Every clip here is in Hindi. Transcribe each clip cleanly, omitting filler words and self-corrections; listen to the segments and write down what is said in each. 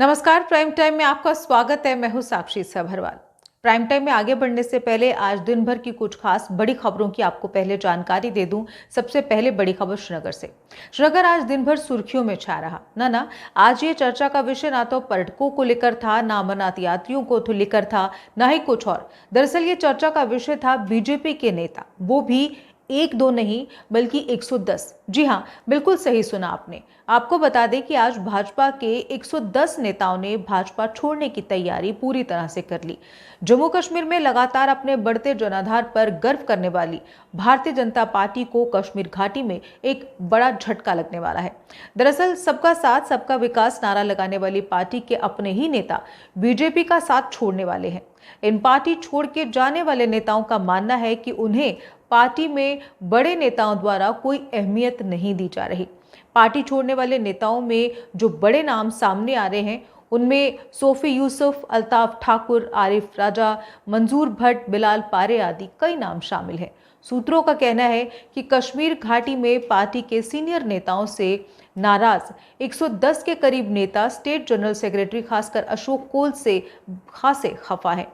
नमस्कार। प्राइम टाइम में आपका स्वागत है। मैं हूं साक्षी सभरवाल। प्राइम टाइम में आगे बढ़ने से पहले आज दिन भर की कुछ खास बड़ी खबरों की आपको पहले जानकारी दे दूं। सबसे पहले बड़ी खबर श्रीनगर से। श्रीनगर आज दिन भर सुर्खियों में छा रहा। ना आज ये चर्चा का विषय ना तो पर्यटकों को लेकर था, ना अमरनाथ यात्रियों को तो लेकर था, ना ही कुछ और। दरअसल ये चर्चा का विषय था बीजेपी के नेता, वो भी एक दो नहीं बल्कि 110। जी हाँ, बिल्कुल सही सुना आपने। आपको बता दें कि आज भाजपा के 110 नेताओं ने भाजपा छोड़ने की तैयारी पूरी तरह से कर ली। जम्मू कश्मीर में लगातार अपने बढ़ते जनाधार पर गर्व करने वाली भारतीय जनता पार्टी को कश्मीर घाटी में एक बड़ा झटका लगने वाला है। दरअसल सबका साथ सबका विकास नारा लगाने वाली पार्टी के अपने ही नेता बीजेपी का साथ छोड़ने वाले हैं। इन पार्टी छोड़ के जाने वाले नेताओं का मानना है कि उन्हें पार्टी में बड़े नेताओं द्वारा कोई अहमियत नहीं दी जा रही। पार्टी छोड़ने वाले नेताओं में जो बड़े नाम सामने आ रहे हैं उनमें सोफी यूसुफ, अल्ताफ ठाकुर, आरिफ राजा, मंजूर भट्ट, बिलाल पारे आदि कई नाम शामिल हैं। सूत्रों का कहना है कि कश्मीर घाटी में पार्टी के सीनियर नेताओं से नाराज 110 के करीब नेता स्टेट जनरल सेक्रेटरी खासकर अशोक कोल से खासे खफा है।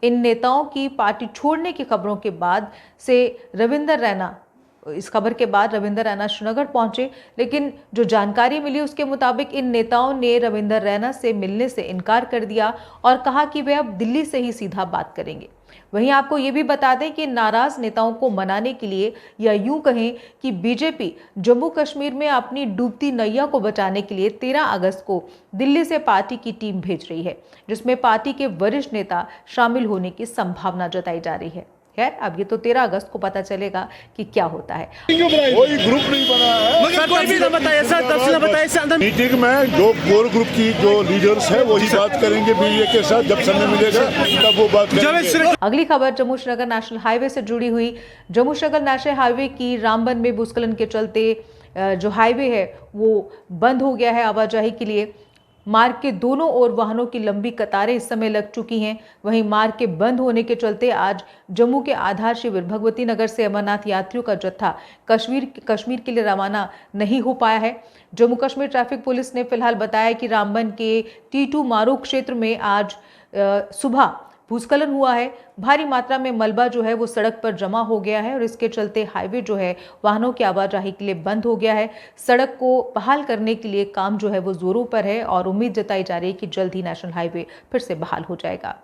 इन नेताओं की पार्टी छोड़ने की खबरों के बाद से इस खबर के बाद रविंदर रैना श्रीनगर पहुंचे, लेकिन जो जानकारी मिली उसके मुताबिक इन नेताओं ने रविंदर रैना से मिलने से इनकार कर दिया और कहा कि वे अब दिल्ली से ही सीधा बात करेंगे। वहीं आपको ये भी बता दें कि नाराज नेताओं को मनाने के लिए, या यूं कहें कि बीजेपी जम्मू कश्मीर में अपनी डूबती नैया को बचाने के लिए 13 अगस्त को दिल्ली से पार्टी की टीम भेज रही है, जिसमें पार्टी के वरिष्ठ नेता शामिल होने की संभावना जताई जा रही है। खैर, अब ये तो 13 अगस्त को पता चलेगा कि क्या होता है। कोई ग्रुप नहीं बना है, सर कोई भी ना बताइए सर, तब से बताइए इससे अंदर मीटिंग में जो कोर ग्रुप की जो लीडर्स है वही बात करेंगे मीडिया के साथ। जब समय मिलेगा तब वो बात करेंगे। अगली खबर जम्मू श्रीनगर नेशनल हाईवे से जुड़ी हुई। जम्मू श्रीनगर नेशनल हाईवे की रामबन में भूस्खलन के चलते जो हाईवे है वो बंद हो गया है आवाजाही के लिए। मार्ग के दोनों ओर वाहनों की लंबी कतारें इस समय लग चुकी हैं। वहीं मार्ग के बंद होने के चलते आज जम्मू के आधार शिविर भगवती नगर से अमरनाथ यात्रियों का जत्था कश्मीर के लिए रवाना नहीं हो पाया है। जम्मू कश्मीर ट्रैफिक पुलिस ने फिलहाल बताया कि रामबन के T2 मारू क्षेत्र में आज सुबह भूस्खलन हुआ है। भारी मात्रा में मलबा जो है वो सड़क पर जमा हो गया है और इसके चलते हाईवे जो है वाहनों की आवाजाही के लिए बंद हो गया है। सड़क को बहाल करने के लिए काम जो है वो जोरों पर है और उम्मीद जताई जा रही है कि जल्द ही नेशनल हाईवे फिर से बहाल हो जाएगा।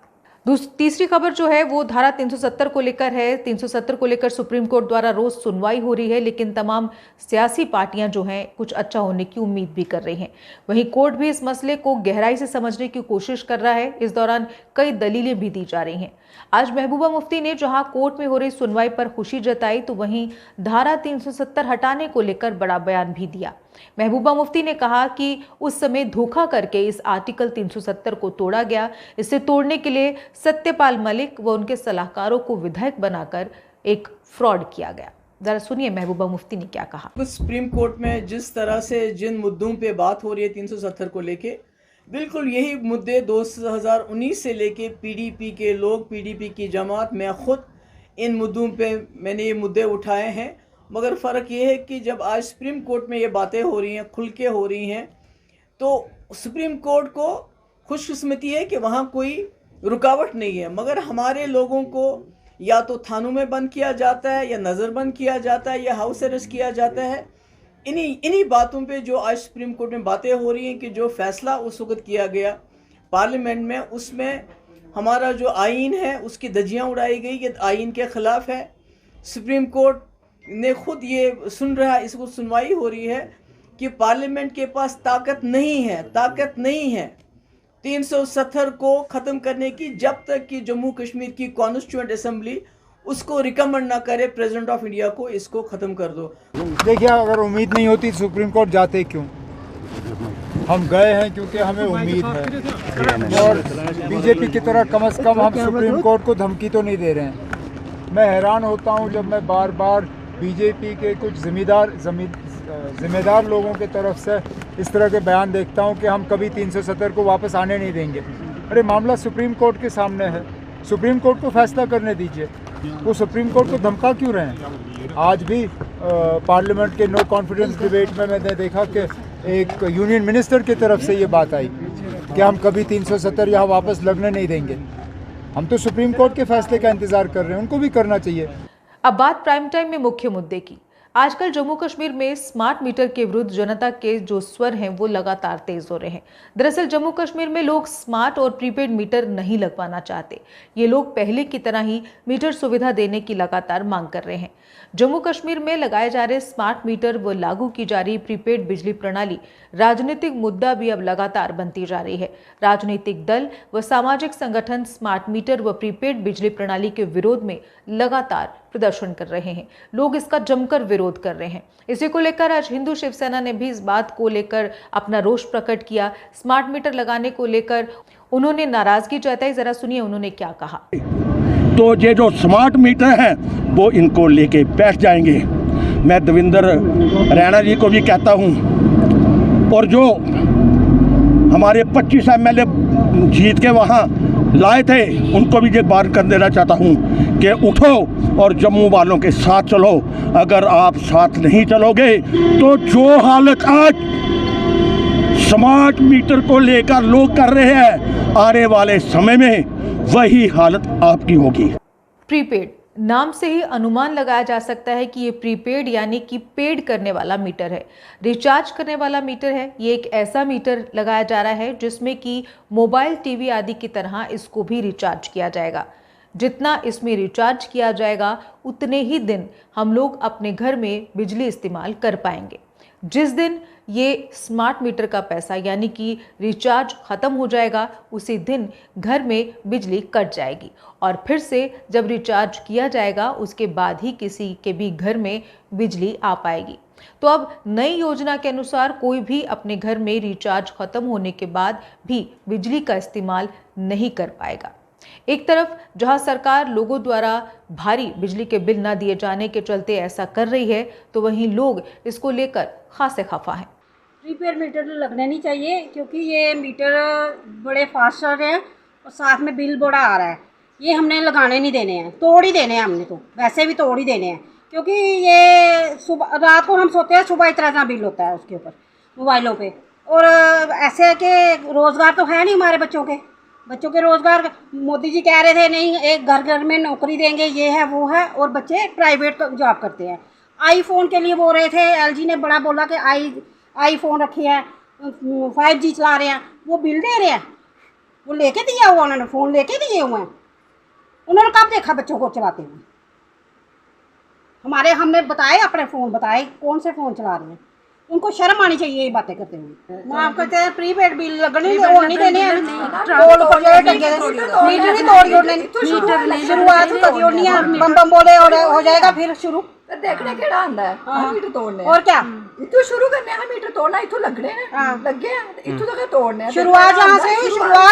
तीसरी खबर जो है वो धारा 370 को लेकर है। 370 को लेकर सुप्रीम कोर्ट द्वारा रोज सुनवाई हो रही है, लेकिन तमाम सियासी पार्टियां जो हैं कुछ अच्छा होने की उम्मीद भी कर रही हैं। वहीं कोर्ट भी इस मसले को गहराई से समझने की कोशिश कर रहा है। इस दौरान कई दलीलें भी दी जा रही हैं। आज महबूबा मुफ्ती ने जहां कोर्ट में हो रही सुनवाई पर खुशी जताई, तो वहीं धारा 370 हटाने को लेकर बड़ा बयान भी दिया। महबूबा मुफ्ती ने कहा कि उस समय धोखा करके इस आर्टिकल 370 को तोड़ा गया। इसे तोड़ने के लिए सत्यपाल मलिक व उनके सलाहकारों को विधायक बनाकर एक फ्रॉड किया गया। जरा सुनिए महबूबा मुफ्ती ने क्या कहा। सुप्रीम कोर्ट में जिस तरह से जिन मुद्दों पे बात हो रही है 370 को लेके, बिल्कुल यही मुद्दे 2019 से लेके पीडीपी के लोग, पीडीपी की जमात, मैं खुद इन मुद्दों पे मैंने ये मुद्दे उठाए हैं। मगर फ़र्क ये है कि जब आज सुप्रीम कोर्ट में ये बातें हो रही हैं, खुल के हो रही हैं, तो सुप्रीम कोर्ट को खुशकिस्मती है कि वहाँ कोई रुकावट नहीं है। मगर हमारे लोगों को या तो थानों में बंद किया जाता है, या नज़रबंद किया जाता है, या हाउस अरेस्ट किया जाता है। इन्हीं बातों पे जो आज सुप्रीम कोर्ट में बातें हो रही हैं कि जो फैसला उस वक्त किया गया पार्लियामेंट में, उसमें हमारा जो आइन है उसकी धज्जियाँ उड़ाई गई कि आइन के ख़िलाफ़ है। सुप्रीम कोर्ट ने खुद ये सुन रहा है, इसको सुनवाई हो रही है कि पार्लियामेंट के पास ताकत नहीं है 370 को ख़त्म करने की, जब तक कि जम्मू कश्मीर की कॉन्स्टिट्यूएंट असेंबली उसको रिकमेंड ना करे प्रेसिडेंट ऑफ इंडिया को इसको ख़त्म कर दो। देखिए, अगर उम्मीद नहीं होती सुप्रीम कोर्ट जाते क्यों? हम गए हैं क्योंकि हमें उम्मीद है, और बीजेपी की तरह कम से कम हम सुप्रीम कोर्ट को धमकी तो नहीं दे रहे हैं। मैं हैरान होता हूं जब मैं बार बार बीजेपी के कुछ जिम्मेदार लोगों की तरफ से इस तरह के बयान देखता हूं कि हम कभी 370 को वापस आने नहीं देंगे। अरे मामला सुप्रीम कोर्ट के सामने है, सुप्रीम कोर्ट को फैसला करने दीजिए। वो सुप्रीम कोर्ट को धमका क्यों रहे हैं? आज भी पार्लियामेंट के नो कॉन्फिडेंस डिबेट में मैंने देखा कि एक यूनियन मिनिस्टर की तरफ से ये बात आई कि हम कभी 370 यहाँ वापस लगने नहीं देंगे। हम तो सुप्रीम कोर्ट के फैसले का इंतजार कर रहे हैं, उनको भी करना चाहिए। अब बात प्राइम टाइम में मुख्य मुद्दे की। आजकल जम्मू कश्मीर में स्मार्ट मीटर के विरुद्ध जनता के जो स्वर हैं वो लगातार तेज हो रहे हैं। दरअसल जम्मू कश्मीर में लोग स्मार्ट और प्रीपेड मीटर नहीं लगवाना चाहते। ये लोग पहले की तरह ही मीटर सुविधा देने की लगातार मांग कर रहे हैं। जम्मू कश्मीर में लगाए जा रहे स्मार्ट मीटर व लागू की जा रही प्रीपेड बिजली प्रणाली राजनीतिक मुद्दा भी अब लगातार बनती जा रही है। राजनीतिक दल व सामाजिक संगठन स्मार्ट मीटर व प्रीपेड बिजली प्रणाली के विरोध में लगातार प्रदर्शन कर रहे हैं। लोग इसका जमकर विरोध कर रहे हैं। इसी को लेकर आज हिंदू शिवसेना ने भी इस बात को लेकर अपना रोष प्रकट किया। स्मार्ट मीटर लगाने को लेकर उन्होंने नाराजगी जताई। जरा सुनिए उन्होंने क्या कहा। तो ये जो स्मार्ट मीटर हैं वो इनको लेके बैठ जाएंगे। मैं देवेंद्र रैना जी को भी कहता हूँ, और जो हमारे 25 MLA जीत के वहाँ लाए थे उनको भी ये बात कर देना चाहता हूँ कि उठो और जम्मू वालों के साथ चलो। अगर आप साथ नहीं चलोगे तो जो हालत आज स्मार्ट मीटर को लेकर लोग कर रहे हैं, आने वाले समय में वही हालत आपकी होगी। प्रीपेड नाम से ही अनुमान लगाया जा सकता है कि ये प्रीपेड यानी कि पेड करने वाला मीटर है, रिचार्ज करने वाला मीटर है। ये एक ऐसा मीटर लगाया जा रहा है जिसमें कि मोबाइल टीवी आदि की तरह इसको भी रिचार्ज किया जाएगा। जितना इसमें रिचार्ज किया जाएगा उतने ही दिन हम लोग अपने घर में बिजली इस्तेमाल कर पाएंगे। जिस दिन ये स्मार्ट मीटर का पैसा यानी कि रिचार्ज ख़त्म हो जाएगा उसी दिन घर में बिजली कट जाएगी और फिर से जब रिचार्ज किया जाएगा उसके बाद ही किसी के भी घर में बिजली आ पाएगी। तो अब नई योजना के अनुसार कोई भी अपने घर में रिचार्ज ख़त्म होने के बाद भी बिजली का इस्तेमाल नहीं कर पाएगा। एक तरफ जहां सरकार लोगों द्वारा भारी बिजली के बिल न दिए जाने के चलते ऐसा कर रही है, तो वहीं लोग इसको लेकर खासे खफा हैं। प्रीपेड मीटर लगने नहीं चाहिए क्योंकि ये मीटर बड़े फास्ट चल रहे हैं और साथ में बिल बड़ा आ रहा है। ये हमने लगाने नहीं देने हैं, तोड़ ही देने हैं। हमने तो वैसे भी तोड़ ही देने हैं क्योंकि ये सुबह रात को हम सोते हैं, सुबह इतना बिल होता है उसके ऊपर मोबाइलों पे। और ऐसे है कि रोज़गार तो है नहीं हमारे बच्चों के रोज़गार। मोदी जी कह रहे थे नहीं एक घर घर में नौकरी देंगे, ये है वो है, और बच्चे प्राइवेट जॉब करते हैं। आईफोन के लिए बोल रहे थे, LG ने बड़ा बोला कि आईफोन रखे हैं, 5G चला रहे हैं, वो बिल दे रहे हैं। वो लेके दिया हुआ उन्होंने, फ़ोन लेके दिए हुए हैं। उन्होंने कब देखा बच्चों को चलाते हुए? हमने बताए, अपने फ़ोन बताए कौन से फ़ोन चला रहे हैं। उनको शर्म आनी चाहिए ये बातें करते हुए। माफ करते हैं, प्रीपेड बिल लगने नहीं देने हैं। मीटर नहीं तोड़ी, मीटर शुरुआत कभी होनी है, बम बम बोले हो जाएगा फिर शुरू। देखने केड़ा आंदा है मीटर तोड़ने और क्या इतों शुरू करने हैं मीटर तोड़ना, इतों लगने लगे हैं, इतों तक तोड़ने हैं। शुरुआत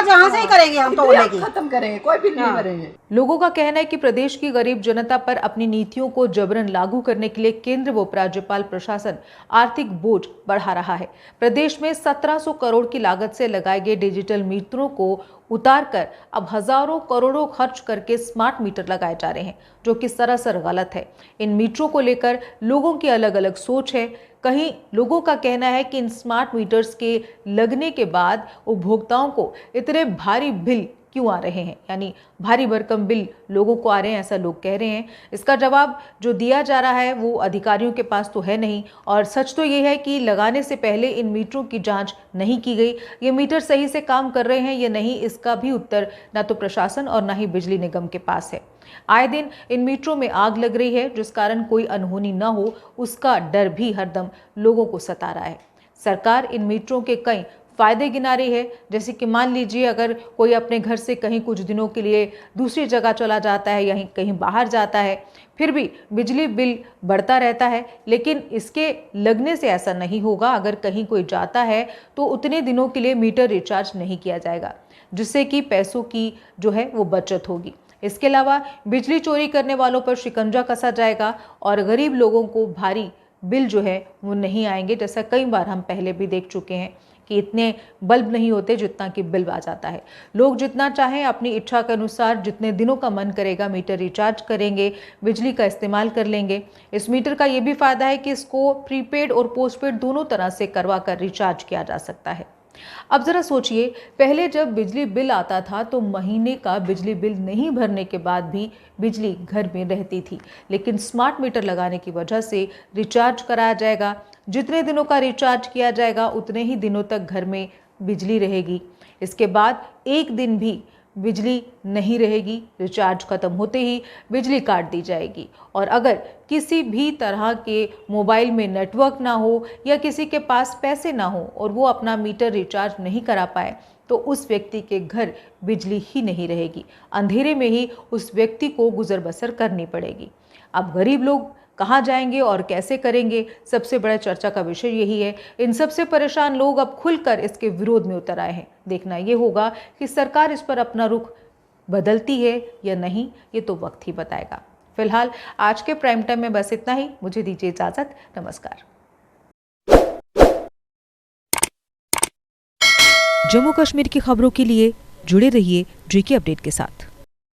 जहाँ से ही करेंगे हम तोड़ने की, खत्म करेंगे, कोई बिल नहीं भरेंगे। लोगों का कहना है कि प्रदेश की गरीब जनता पर अपनी नीतियों को जबरन लागू करने के लिए केंद्र व राज्यपाल प्रशासन आर्थिक बोझ बढ़ा रहा है। प्रदेश में 1700 करोड़ की लागत से लगाए गए डिजिटल मीटरों को उतारकर अब हजारों करोड़ों खर्च करके स्मार्ट मीटर लगाए जा रहे हैं, जो कि सरासर गलत है। इन मीटरों को लेकर लोगों की अलग अलग सोच है। कहीं लोगों का कहना है कि इन स्मार्ट मीटर्स के लगने के बाद उपभोक्ताओं को इतने भारी बिल क्यों आ रहे हैं, यानी भारी भरकम बिल लोगों को आ रहे हैं, ऐसा लोग कह रहे हैं। इसका जवाब जो दिया जा रहा है वो अधिकारियों के पास तो है नहीं, और सच तो ये है कि लगाने से पहले इन मीटरों की जांच नहीं की गई। ये मीटर सही से काम कर रहे हैं या नहीं, इसका भी उत्तर ना तो प्रशासन और ना ही बिजली निगम के पास है। आए दिन इन मीटरों में आग लग रही है, जिस कारण कोई अनहोनी न हो उसका डर भी हरदम लोगों को सता रहा है। सरकार इन मीटरों के कई फायदे गिना रही है, जैसे कि मान लीजिए अगर कोई अपने घर से कहीं कुछ दिनों के लिए दूसरी जगह चला जाता है या कहीं बाहर जाता है, फिर भी बिजली बिल बढ़ता रहता है, लेकिन इसके लगने से ऐसा नहीं होगा। अगर कहीं कोई जाता है तो उतने दिनों के लिए मीटर रिचार्ज नहीं किया जाएगा, जिससे कि पैसों की जो है वो बचत होगी। इसके अलावा बिजली चोरी करने वालों पर शिकंजा कसा जाएगा और गरीब लोगों को भारी बिल जो है वो नहीं आएंगे, जैसा कई बार हम पहले भी देख चुके हैं कि इतने बल्ब नहीं होते जितना कि बिल आ जाता है। लोग जितना चाहें अपनी इच्छा के अनुसार जितने दिनों का मन करेगा मीटर रिचार्ज करेंगे, बिजली का इस्तेमाल कर लेंगे। इस मीटर का ये भी फायदा है कि इसको प्रीपेड और पोस्टपेड दोनों तरह से करवा कर रिचार्ज किया जा सकता है। अब जरा सोचिए, पहले जब बिजली बिल आता था तो महीने का बिजली बिल नहीं भरने के बाद भी बिजली घर में रहती थी, लेकिन स्मार्ट मीटर लगाने की वजह से रिचार्ज कराया जाएगा। जितने दिनों का रिचार्ज किया जाएगा उतने ही दिनों तक घर में बिजली रहेगी। इसके बाद एक दिन भी बिजली नहीं रहेगी, रिचार्ज खत्म होते ही बिजली काट दी जाएगी। और अगर किसी भी तरह के मोबाइल में नेटवर्क ना हो या किसी के पास पैसे ना हो और वो अपना मीटर रिचार्ज नहीं करा पाए तो उस व्यक्ति के घर बिजली ही नहीं रहेगी, अंधेरे में ही उस व्यक्ति को गुजर बसर करनी पड़ेगी। अब गरीब लोग कहाँ जाएंगे और कैसे करेंगे, सबसे बड़ा चर्चा का विषय यही है। इन सबसे परेशान लोग अब खुलकर इसके विरोध में उतर आए हैं। देखना ये होगा कि सरकार इस पर अपना रुख बदलती है या नहीं, ये तो वक्त ही बताएगा। फिलहाल आज के प्राइम टाइम में बस इतना ही। मुझे दीजिए इजाजत। नमस्कार। जम्मू कश्मीर की खबरों के लिए जुड़े रहिए GK अपडेट के साथ।